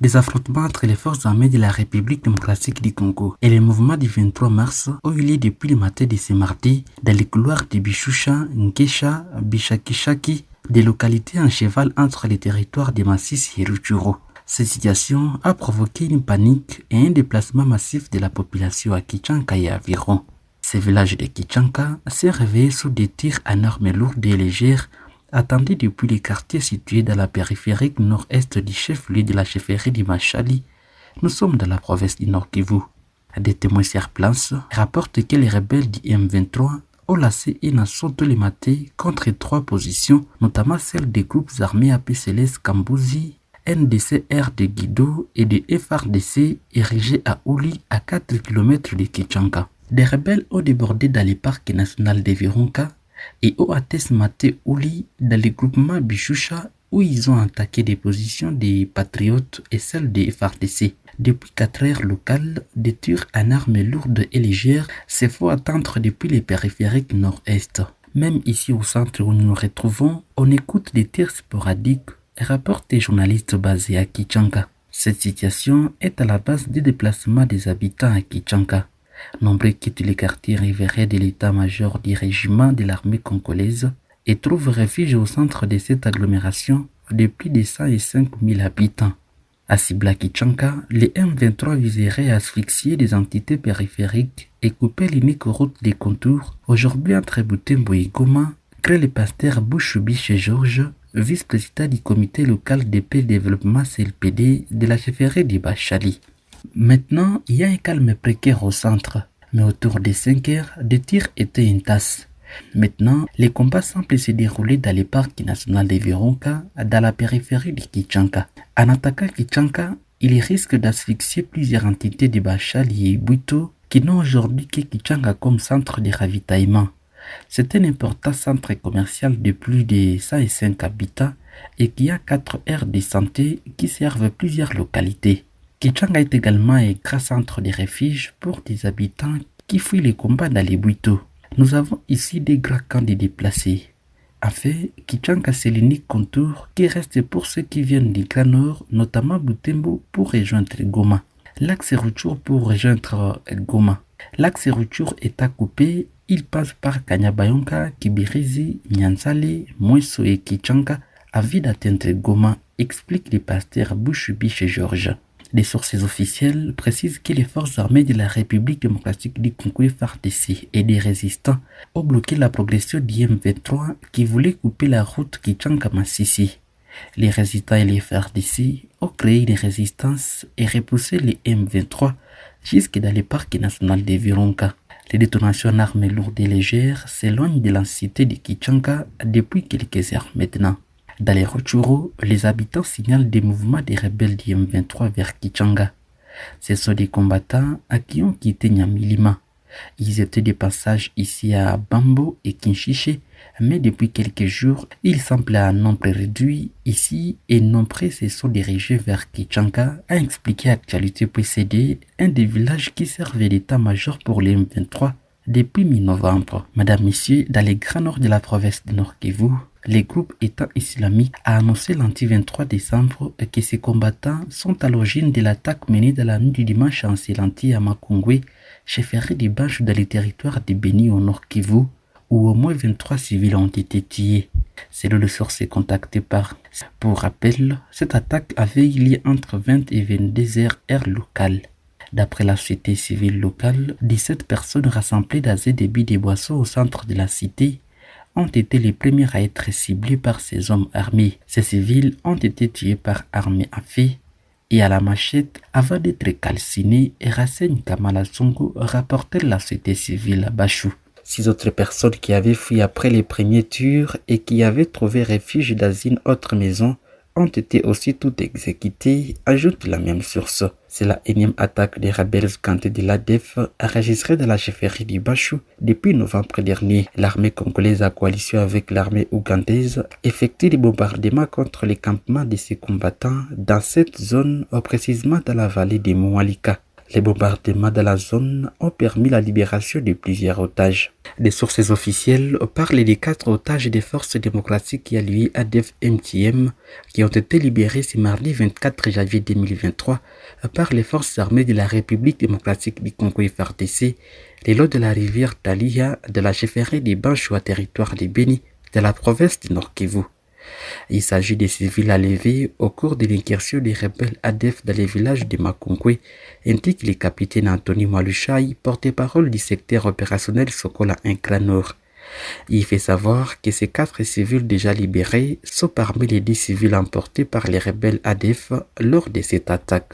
Des affrontements entre les forces armées de la République démocratique du Congo et les mouvements du 23 mars ont eu lieu depuis le matin de ce mardi dans les couloirs de Bishusha, Nkesha, Bishakishaki, des localités en cheval entre les territoires de Masisi et Rutshuru. Cette situation a provoqué une panique et un déplacement massif de la population à Kichanka et environ. Ce village de Kichanka s'est réveillé sous des tirs en armes lourdes et légères attendus depuis les quartiers situés dans la périphérie nord-est du chef-lieu de la chefferie du Machali. Nous sommes dans la province du Nord Kivu. Des témoins sur place rapportent que les rebelles du M23 ont lancé un assaut tous les matins contre 3 positions, notamment celles des groupes armés APCLS Kambuzi, NDCR de Guido et de FRDC érigés à Ouli à 4 km de Kichanka. Des rebelles ont débordé dans le parc national de Virunga et ont atteint ce matin Ouli dans le groupement Bishusha où ils ont attaqué des positions des patriotes et celles des FRDC. Depuis 4 heures locales, des tirs en armes lourdes et légères se font attendre depuis les périphériques nord-est. Même ici au centre où nous nous retrouvons, on écoute des tirs sporadiques, rapportent des journalistes basés à Kichanka. Cette situation est à la base des déplacements des habitants à Kichanka. Nombreux quittent les quartiers riverains de l'état-major du régiment de l'armée congolaise et trouvent refuge au centre de cette agglomération de plus de 105 000 habitants. À Sibla-Kichanka, les M23 viseraient à asphyxier des entités périphériques et couper l'unique route des contours, aujourd'hui entre Butembo et Goma, crée le pasteur Bouchoubiche Georges, vice-président du comité local de paix et développement CLPD de la chefferie du Bachali. Maintenant, il y a un calme précaire au centre, mais autour des 5 heures, des tirs étaient une tasse. Maintenant, les combats semblent se dérouler dans le parc national de Virunga, dans la périphérie de Kichanka. En attaquant Kichanka, il risque d'asphyxier plusieurs entités de Bachali et Bwito qui n'ont aujourd'hui que Kichanka comme centre de ravitaillement. C'est un important centre commercial de plus de 105 habitants et qui a 4 aires de santé qui servent plusieurs localités. Kichanka est également un grand centre de refuge pour des habitants qui fuient les combats dans les Bwito. Nous avons ici des grands camps de déplacés. En fait, Kichanka c'est l'unique contour qui reste pour ceux qui viennent du Grand Nord, notamment Butembo pour rejoindre Goma. L'axe Rutshuru pour rejoindre Goma. L'axe Rutshuru est à couper, il passe par Kanyabayonga, Kibirizi, Nyanzale, Mweso et Kichanka avant d'atteindre Goma, explique le pasteur Bouchoubiche Georges. Les sources officielles précisent que les forces armées de la République démocratique du Congo FARDC et des résistants ont bloqué la progression du M23 qui voulait couper la route Kichanka-Masisi. Les résistants et les FARDC ont créé une résistance et repoussé les M23 jusque dans le parc national de Virunga. Les détonations en armes lourdes et légères s'éloignent de la cité de Kichanka depuis quelques heures maintenant. Dans les Rutshuru, les habitants signalent des mouvements des rebelles du M23 vers Kichanka. Ce sont des combattants qui ont quitté Nyamilima. Ils étaient de passage ici à Bambo et Kinshiche, mais depuis quelques jours, ils semblent à un nombre réduit ici et nombreux se sont dirigés vers Kichanka, a expliqué Actualité PCD, un des villages qui servait d'état-major pour les M23 depuis mi-novembre. Madame, Messieurs, dans les grands nord de la province du Nord Kivu, le groupe État islamique a annoncé lundi 23 décembre que ses combattants sont à l'origine de l'attaque menée dans la nuit du dimanche en Selanti à Makongwe, chefferie du Banche dans les territoires de Beni au Nord Kivu, où au moins 23 civils ont été tués. Selon le source contacté par. Pour rappel, cette attaque avait eu lieu entre 20 et 22 heures locales. D'après la société civile locale, 17 personnes rassemblées dans un débit de boissons au centre de la cité ont été les premières à être ciblées par ces hommes armés. Ces civils ont été tués par armes à feu et à la machette avant d'être calcinés, et Rasseigne Kamala Songo rapportait la société civile à Bachou. 6 autres personnes qui avaient fui après les premiers tirs et qui avaient trouvé refuge dans une autre maison ont été aussi toutes exécutées, ajoute la même source. C'est la énième attaque des rebelles gantés de l'ADF enregistrée dans la chefferie du Bachou depuis novembre dernier. L'armée congolaise à coalition avec l'armée ougandaise effectue des bombardements contre les campements de ces combattants dans cette zone, précisément dans la vallée de Moualika. Les bombardements dans la zone ont permis la libération de plusieurs otages. Des sources officielles parlent des 4 otages des forces démocratiques et alliées ADF-MTM qui ont été libérés ce mardi 24 janvier 2023 par les forces armées de la République démocratique du Congo FARDC, le long de la rivière Talia de la chefferie des Banchou à territoire de Béni de la province du Nord Kivu. Il s'agit des civils enlevés au cours de l'incursion des rebelles ADF dans les villages de Makungwe, indique le capitaine Anthony Malushai, porte-parole du secteur opérationnel Sokola Incra Nord. Il fait savoir que ces 4 civils déjà libérés sont parmi les 10 civils emportés par les rebelles ADF lors de cette attaque.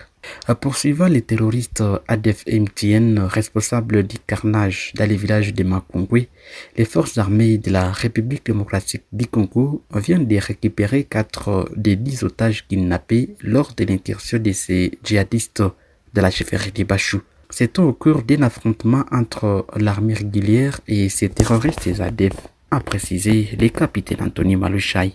Poursuivant les terroristes ADF-MTN responsables du carnage dans les villages de Makungwe, les forces armées de la République démocratique du Congo viennent de récupérer 4 des 10 otages kidnappés lors de l'incursion de ces djihadistes de la chefferie de Bachou. C'est au cours d'un affrontement entre l'armée régulière et ces terroristes ADF, a précisé le capitaine Anthony Malushai.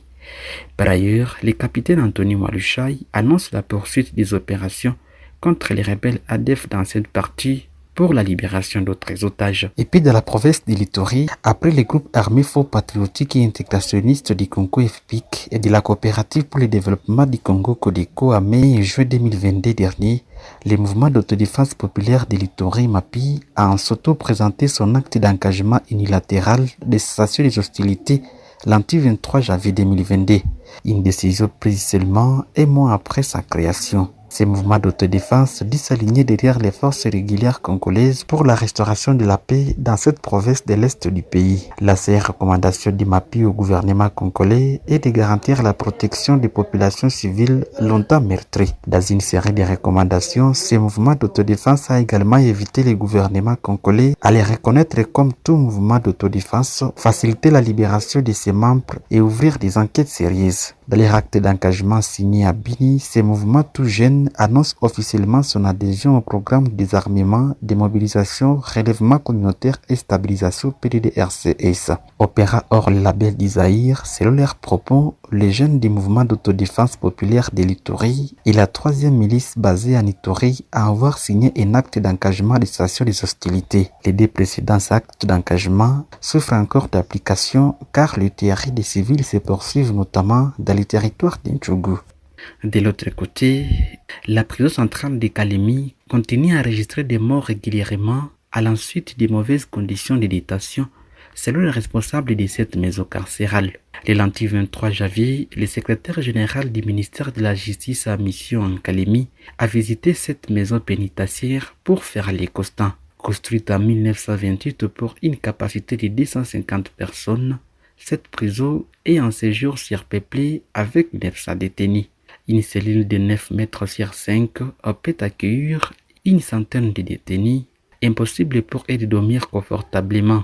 Par ailleurs, le capitaine Anthony Malushai annonce la poursuite des opérations contre les rebelles ADF dans cette partie pour la libération d'autres otages. Et puis dans la province de l'Ituri, après les groupes armés faux patriotiques et intégrationnistes du Congo FPIC et de la coopérative pour le développement du Congo Codeco à mai et juin 2022 dernier, le mouvement d'autodéfense populaire de l'Ituri MAPI a en s'auto-présenté son acte d'engagement unilatéral de cessation des hostilités lundi 23 janvier 2022, une décision prise seulement un mois après sa création. Ces mouvements d'autodéfense dit s'aligner derrière les forces régulières congolaises pour la restauration de la paix dans cette province de l'Est du pays. La recommandation du MAPI au gouvernement congolais est de garantir la protection des populations civiles longtemps meurtries. Dans une série de recommandations, ces mouvements d'autodéfense a également évité les gouvernements congolais à les reconnaître comme tout mouvement d'autodéfense, faciliter la libération de ses membres et ouvrir des enquêtes sérieuses. Dans les actes d'engagement signés à Bini, ces mouvements tout jeunes annoncent officiellement son adhésion au programme de désarmement, démobilisation, relèvement communautaire et stabilisation PDDRCS. Opéra hors le label d'Isaïr, selon leurs propos, les jeunes du mouvement d'autodéfense populaire de l'Ituri et la 3e milice basée en Ituri à avoir signé un acte d'engagement de cessation des hostilités. Les 2 précédents actes d'engagement souffrent encore d'application car le théorie des civils se poursuivent notamment dans les territoires d'Intchougou. De l'autre côté, la prison centrale de Kalemi continue à enregistrer des morts régulièrement à la suite des mauvaises conditions de détention, selon le responsable de cette maison carcérale. Le lundi 23 janvier, le secrétaire général du ministère de la Justice à mission en Kalemi a visité cette maison pénitentiaire pour faire les constats. Construite en 1928 pour une capacité de 250 personnes, cette prison est en séjour surpeuplée avec 900 détenus. Une cellule de 9 mètres sur 5 peut accueillir une centaine de détenus, impossible pour eux de dormir confortablement.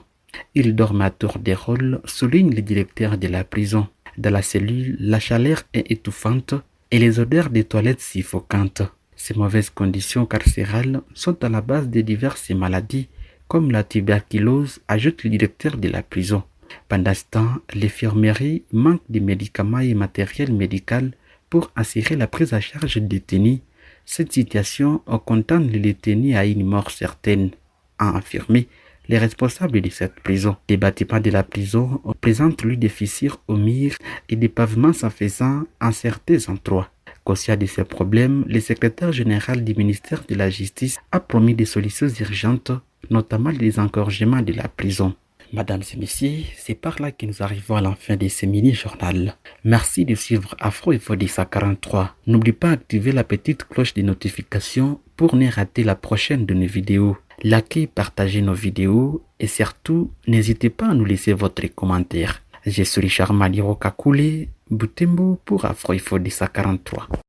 Ils dorment à tour de rôle, souligne le directeur de la prison. Dans la cellule, la chaleur est étouffante et les odeurs des toilettes suffocantes. Ces mauvaises conditions carcérales sont à la base de diverses maladies comme la tuberculose, ajoute le directeur de la prison. Pendant ce temps, l'infirmerie manque de médicaments et matériel médical pour assurer la prise en charge des détenus. Cette situation condamne les détenus à une mort certaine, a affirmé les responsables de cette prison. Les bâtiments de la prison présentent lui des fissures au mur et des pavements s'affaissant en certains endroits. Conscient de ces problèmes, le secrétaire général du ministère de la Justice a promis des solutions urgentes, notamment le désengorgement de la prison. Mesdames et messieurs, c'est par là que nous arrivons à la fin de ce mini-journal. Merci de suivre Afro Info 43. N'oubliez pas d'activer la petite cloche de notification pour ne rater la prochaine de nos vidéos. Likez, partagez nos vidéos et surtout, n'hésitez pas à nous laisser votre commentaire. Je suis Richard Maliro Kakule, Butembo pour Afro Info 43.